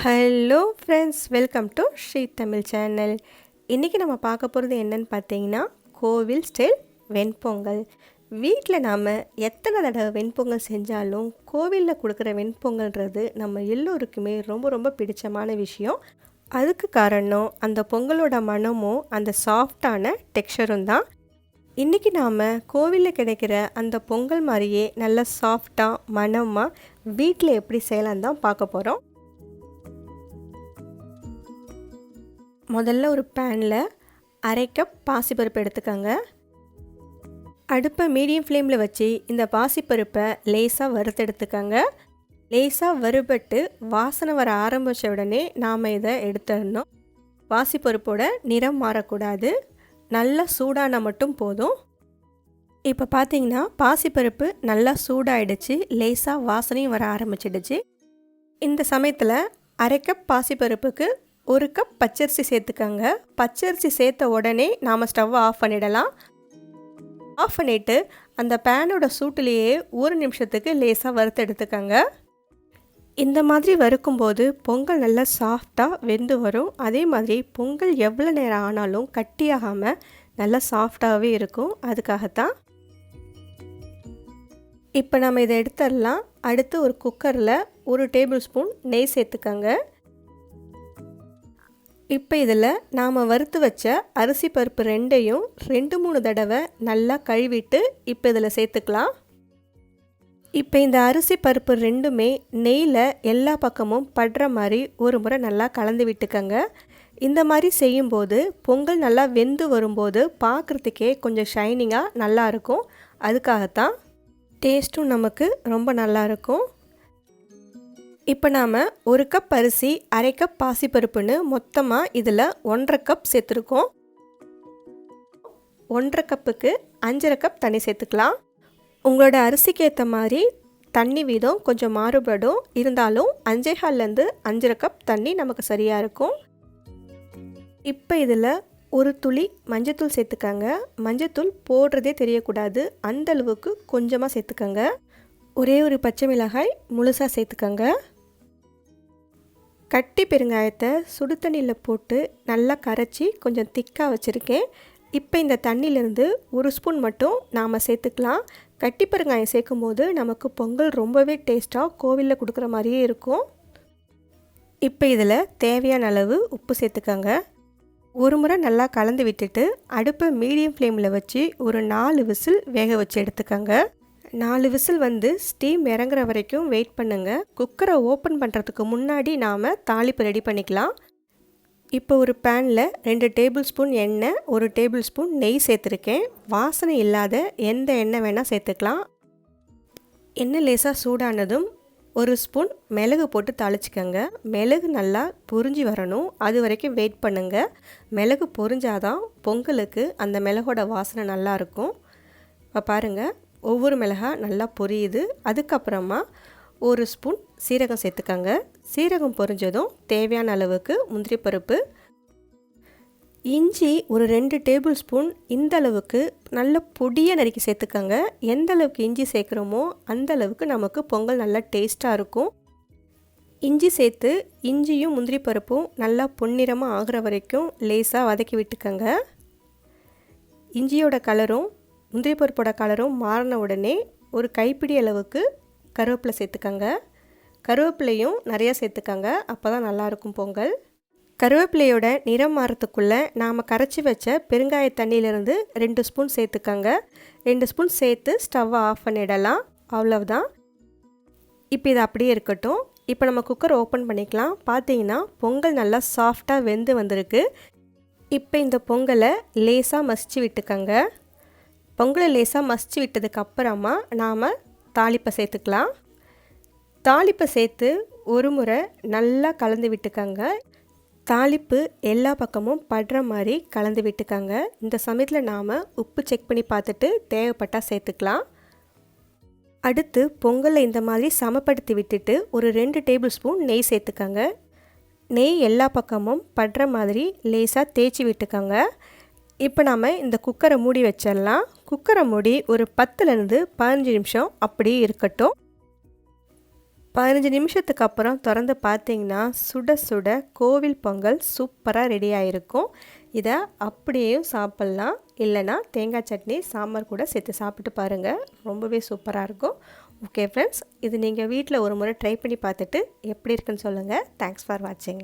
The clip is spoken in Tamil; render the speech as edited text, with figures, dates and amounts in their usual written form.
Hello friends, welcome to Sri Tamil channel. இன்றைக்கி நம்ம பார்க்க போகிறது என்னென்னு பார்த்தீங்கன்னா, கோவில் ஸ்டைல் வெண்பொங்கல். வீட்டில் நாம் எத்தனை தடவை வெண்பொங்கல் செஞ்சாலும் கோவிலில் கொடுக்குற வெண்பொங்கல்ன்றது நம்ம எல்லோருக்குமே ரொம்ப ரொம்ப பிடிச்சமான விஷயம். அதுக்கு காரணம் அந்த பொங்கலோட மனமும் அந்த சாஃப்டான டெக்ஸ்சரும் தான். இன்றைக்கி நாம் கோவிலில் கிடைக்கிற அந்த பொங்கல் மாதிரியே நல்ல சாஃப்டாக மனமாக வீட்டில் எப்படி செய்யலாம் தான் பார்க்க போகிறோம். முதல்ல ஒரு பேனில் அரை கப் பாசிப்பருப்பு எடுத்துக்கோங்க. அடுப்பை மீடியம் ஃப்ளேமில் வச்சு இந்த பாசிப்பருப்பை லேசாக வறுத்தெடுத்துக்கோங்க. லேசாக வறுபட்டு வாசனை வர ஆரம்பித்த உடனே நாம் இதை எடுத்துடணும். பாசிப்பருப்போட நிறம் மாறக்கூடாது, நல்லா சூடான மட்டும் போதும். இப்போ பார்த்தீங்கன்னா பாசிப்பருப்பு நல்லா சூடாயிடுச்சு, லேசாக வாசனையும் வர ஆரம்பிச்சிடுச்சு. இந்த சமயத்தில் அரை கப் பாசிப்பருப்புக்கு 1 கப் பச்சரிசி சேர்த்துக்கோங்க. பச்சரிசி சேர்த்த உடனே நாம் ஸ்டவ்வை ஆஃப் பண்ணிடலாம். ஆஃப் பண்ணிவிட்டு அந்த பேனோட சூட்டிலேயே 1 நிமிஷத்துக்கு லேசாக வறுத்து எடுத்துக்கோங்க. இந்த மாதிரி வறுக்கும்போது பொங்கல் நல்லா சாஃப்டாக வெந்து வரும். அதே மாதிரி பொங்கல் எவ்வளோ நேரம் ஆனாலும் கட்டியாகாமல் நல்லா சாஃப்டாகவே இருக்கும். அதுக்காகத்தான். இப்போ நம்ம இதை எடுத்துடலாம். அடுத்து ஒரு குக்கரில் 1 டேபிள் ஸ்பூன் நெய் சேர்த்துக்கோங்க. இப்போ இதில் நாம் வறுத்து வச்ச அரிசி பருப்பு ரெண்டையும் 2-3 தடவை நல்லா கழுவிட்டு இப்போ இதில் சேர்த்துக்கலாம். இப்போ இந்த அரிசி பருப்பு ரெண்டுமே நெய்யில் எல்லா பக்கமும் படுற மாதிரி ஒரு முறை நல்லா கலந்து விட்டுக்கங்க. இந்த மாதிரி செய்யும்போது பொங்கல் நல்லா வெந்து வரும்போது பார்க்குறதுக்கே கொஞ்சம் ஷைனிங்காக நல்லாயிருக்கும். அதுக்காகத்தான். டேஸ்ட்டும் நமக்கு ரொம்ப நல்லாயிருக்கும். இப்போ நாம் 1 கப் அரிசி, அரை கப் பாசிப்பருப்புன்னு மொத்தமாக இதில் 1.5 கப் சேர்த்துருக்கோம். 1.5 கப்புக்கு 5.5 கப் தண்ணி சேர்த்துக்கலாம். உங்களோட அரிசிக்கு ஏற்ற மாதிரி தண்ணி வீதம் கொஞ்சம் மாறுபடும். இருந்தாலும் 5.5லேருந்து 5.5 கப் தண்ணி நமக்கு சரியாக இருக்கும். இப்போ இதில் ஒரு துளி மஞ்சத்தூள் சேர்த்துக்கங்க. மஞ்சத்தூள் போடுறதே தெரியக்கூடாது, அந்தளவுக்கு கொஞ்சமாக சேர்த்துக்கங்க. ஒரே ஒரு பச்சை மிளகாய் முழுசாக சேர்த்துக்கங்க. கட்டி பெருங்காயத்தை சுடு தண்ணியில் போட்டு நல்லா கரைச்சி கொஞ்சம் திக்காக வச்சுருக்கேன். இப்போ இந்த தண்ணியிலேருந்து 1 ஸ்பூன் மட்டும் நாம் சேர்த்துக்கலாம். கட்டி பெருங்காயம் சேர்க்கும்போது நமக்கு பொங்கல் ரொம்பவே டேஸ்ட்டாக கோவிலில் கொடுக்குற மாதிரியே இருக்கும். இப்போ இதில் தேவையான அளவு உப்பு சேர்த்துக்கோங்க. ஒரு முறை நல்லா கலந்து விட்டுட்டு அடுப்பை மீடியம் ஃப்ளேமில் வச்சு ஒரு 4 விசில் வேக வச்சு எடுத்துக்கோங்க. 4 விசில் வந்து ஸ்டீம் இறங்குற வரைக்கும் வெயிட் பண்ணுங்கள். குக்கரை ஓப்பன் பண்ணுறதுக்கு முன்னாடி நாம் தாளிப்பு ரெடி பண்ணிக்கலாம். இப்போ ஒரு பேனில் 2 டேபிள் ஸ்பூன் எண்ணெய், 1 டேபிள் ஸ்பூன் நெய் சேர்த்துருக்கேன். வாசனை இல்லாத எந்த எண்ணெய் வேணால் சேர்த்துக்கலாம். எண்ணெய் லேசாக சூடானதும் 1 ஸ்பூன் மிளகு போட்டு தாளிச்சிக்கோங்க. மிளகு நல்லா பொரிஞ்சு வரணும், அது வரைக்கும் வெயிட் பண்ணுங்கள். மிளகு பொரிஞ்சாதான் பொங்கலுக்கு அந்த மிளகோட வாசனை நல்லாயிருக்கும். இப்போ பாருங்கள், ஒவ்வொரு மிளகா நல்லா பொரியுது. அதுக்கப்புறமா 1 ஸ்பூன் சீரகம் சேர்த்துக்கோங்க. சீரகம் பொரிஞ்சதும் தேவையான அளவுக்கு முந்திரி பருப்பு, இஞ்சி ஒரு 2 டேபிள் ஸ்பூன் இந்த அளவுக்கு நல்ல பொடியை நறுக்கி சேர்த்துக்கோங்க. எந்த அளவுக்கு இஞ்சி சேர்க்குறோமோ அந்த அளவுக்கு நமக்கு பொங்கல் நல்லா டேஸ்ட்டாக இருக்கும். இஞ்சி சேர்த்து இஞ்சியும் முந்திரி பருப்பும் நல்லா பொன்னிறமாக ஆகிற வரைக்கும் லேசாக வதக்கி விட்டுக்கோங்க. இஞ்சியோட கலரும் முந்திரி பருப்போட கலரும் மாறின உடனே ஒரு கைப்பிடி அளவுக்கு கருவேப்பிலை சேர்த்துக்கோங்க. கருவேப்பிலையும் நிறையா சேர்த்துக்கோங்க, அப்போ தான் நல்லாயிருக்கும் பொங்கல். கருவேப்பிலையோட நிறம் மாறத்துக்குள்ளே நாம் கரைச்சி வச்ச பெருங்காய தண்ணியிலேருந்து 2 ஸ்பூன் சேர்த்துக்கோங்க. 2 ஸ்பூன் சேர்த்து ஸ்டவ்வை ஆஃப் பண்ணிடலாம். அவ்வளவுதான். இப்போ இது அப்படியே இருக்கட்டும். இப்போ நம்ம குக்கர் ஓப்பன் பண்ணிக்கலாம். பார்த்தீங்கன்னா பொங்கல் நல்லா சாஃப்டாக வெந்து வந்திருக்கு. இப்போ இந்த பொங்கலை லேசாக மசிச்சு விட்டுக்கோங்க. பொங்கலை லேசாக மசிச்சு விட்டதுக்கப்புறமா நாம் தாளிப்பை சேர்த்துக்கலாம். தாளிப்பை சேர்த்து ஒரு முறை நல்லா கலந்து விட்டுக்கோங்க. தாளிப்பு எல்லா பக்கமும் படுற மாதிரி கலந்து விட்டுக்கோங்க. இந்த சமயத்தில் நாம் உப்பு செக் பண்ணி பார்த்துட்டு தேவைப்பட்டால் சேர்த்துக்கலாம். அடுத்து பொங்கலை இந்த மாதிரி சமப்படுத்தி விட்டுட்டு ஒரு 2 டேபிள் ஸ்பூன் நெய் சேர்த்துக்கோங்க. நெய் எல்லா பக்கமும் படுற மாதிரி லேசாக தேய்ச்சி விட்டுக்கோங்க. இப்போ நாம் இந்த குக்கரை மூடி வச்சிடலாம். குக்கரை மூடி ஒரு 10லேருந்து 15 நிமிஷம் அப்படியே இருக்கட்டும். 15 நிமிஷத்துக்கு அப்புறம் திறந்து பார்த்தீங்கன்னா சுட சுட கோவில் பொங்கல் சூப்பராக ரெடி ஆகிருக்கும். இதை அப்படியேயும் சாப்பிட்லாம், இல்லைனா தேங்காய் சட்னி சாம்பார் கூட சேர்த்து சாப்பிட்டு பாருங்கள், ரொம்பவே சூப்பராக இருக்கும். ஓகே ஃப்ரெண்ட்ஸ், இது நீங்கள் வீட்டில் ஒரு முறை ட்ரை பண்ணி பார்த்துட்டு எப்படி இருக்குன்னு சொல்லுங்கள். தேங்க்ஸ் ஃபார் வாட்சிங்.